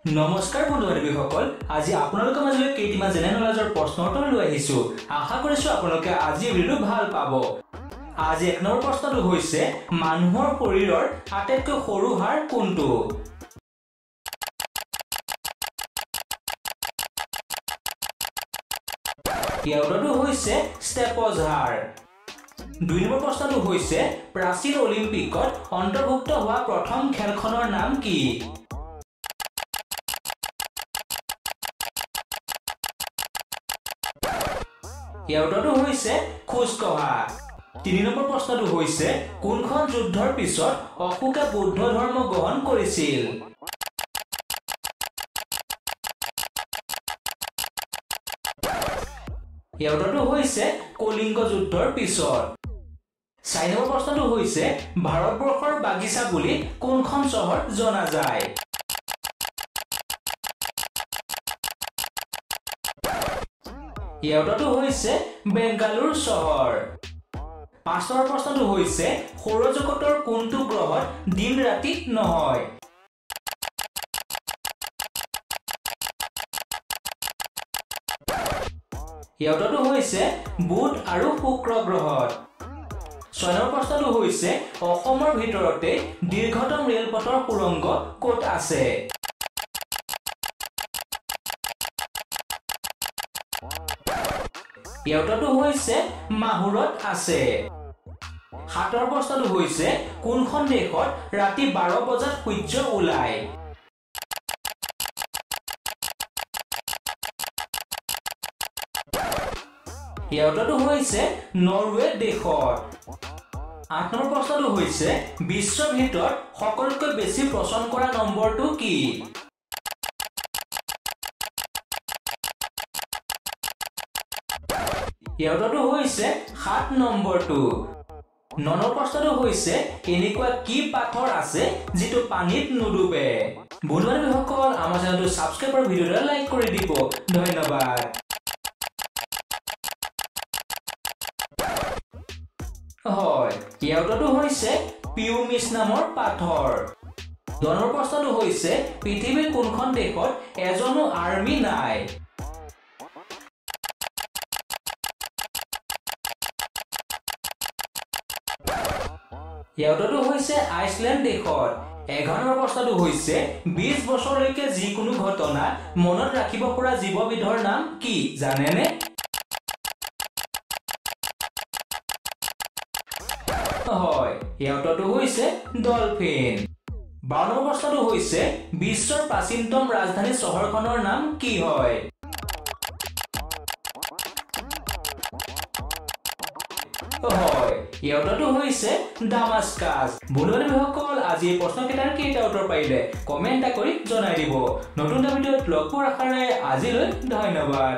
নমস্কাৰ বন্ধু-বান্ধৱীসকল, আজি আপোনালোকৰ মাজলৈ কেইটিমান জেনেৰেল নলেজৰ প্ৰশ্ন উত্তৰ লৈ আহিছো। আশা কৰিছো আপোনালোকে আজি ভিডিঅ'টো ভাল পাব। আজি এক নম্বৰ প্ৰশ্নটো হৈছে মানুহৰ শৰীৰৰ আটাইতকৈ সৰু হাড় কোনটো? ইয়াৰ উত্তৰটো হৈছে ষ্টেপজ হাড়। ২ নম্বৰ প্ৰশ্নটো হৈছে প্ৰাচীন অলিম্পিকত অন্তৰ্ভুক্ত হোৱা প্ৰথম খেলখনৰ নাম কি? ইয়াৰ উত্তৰটো হৈছে খোজ কঢ়া। ৩ নম্বৰ প্ৰশ্নটো হৈছে কোনখন যুদ্ধৰ পিছত অশোকে বৌদ্ধ ধৰ্ম গ্ৰহণ কৰিছিল? ইয়াৰ উত্তৰটো হৈছে কলিংগ যুদ্ধৰ পিছত। ৪ নম্বৰ প্ৰশ্নটো হৈছে ভাৰতবৰ্ষৰ বাগিচা বুলি কোনখন চহৰ জনা যায়? ইয়াৰ উত্তৰটো হৈছে বেংগালুৰু চহৰ। ৫ নম্বৰ প্ৰশ্নটো হৈছে সৌৰজগতৰ কোনটো গ্ৰহত দিন ৰাতি নহয়? ইয়াৰ উত্তৰটো হৈছে বুধ আৰু শুক্ৰ গ্ৰহত। ৬ নম্বৰ প্ৰশ্নটো হৈছে অসমৰ ভিতৰতে দীৰ্ঘতম ৰেলপথৰ সুৰংগ ক'ত আছে? ইয়াৰ উত্তৰটো হৈছে মাহুৰত আছে। ৭ৰ প্ৰশ্নটো হৈছে কোনখন দেশত ৰাতি ১২ বজাত সূৰ্য ওলায়? ইয়াৰ উত্তৰটো হৈছে নৰৱে দেশত। ৮ নম্বৰ প্ৰশ্নটো হৈছে বিশ্বৰ ভিতৰত সকলোতকৈ বেছি পচন্দ কৰা নম্বৰটো কি? ইয়াৰ উত্তৰটো হৈছে ৭ নম্বৰটো। ৯ নম্বৰ প্ৰশ্নটো হৈছে এনেকুৱা কি পাথৰ আছে যিটো পানীত নুডুবে? বন্ধু-বান্ধৱীসকল, আমাৰ চেনেলটো ছাবস্ক্ৰাইব আৰু ভিডিঅ'টো লাইক কৰি দিব। ধন্যবাদ। হয়, ইয়াৰ উত্তৰটো হৈছে পিউমিছ নামৰ পাথৰ। ১০ নম্বৰ প্ৰশ্নটো হৈছে পৃথিৱীৰ কোনখন দেশত এজনো আৰ্মি নাই? ইয়াৰ উত্তৰটো হৈছে আইচলেণ্ড দেশত। ১১ নম্বৰ প্ৰশ্নটো হৈছে ২০ বছৰলৈকে যিকোনো ঘটনা মনত ৰাখিব পৰা জীৱবিধৰ নাম কি জানেনে? হয়, ইয়াৰ উত্তৰটো হৈছে ডলফিন। ১২ নম্বৰ প্ৰশ্নটো হৈছে বিশ্বৰ প্ৰাচীনতম ৰাজধানী চহৰখনৰ নাম কি হয়? হয়, ইয়াৰ উত্তৰটো হৈছে ডামাস্কাছ। বন্ধু-বান্ধৱীসকল, আজি এই প্ৰশ্নকেইটাৰ কেইটা উত্তৰ পাৰিলে কমেণ্ট কৰি জনাই দিব। নতুন এটা ভিডিঅ'ত লগ পোৱাৰ আশাৰে আজিলৈ ধন্যবাদ।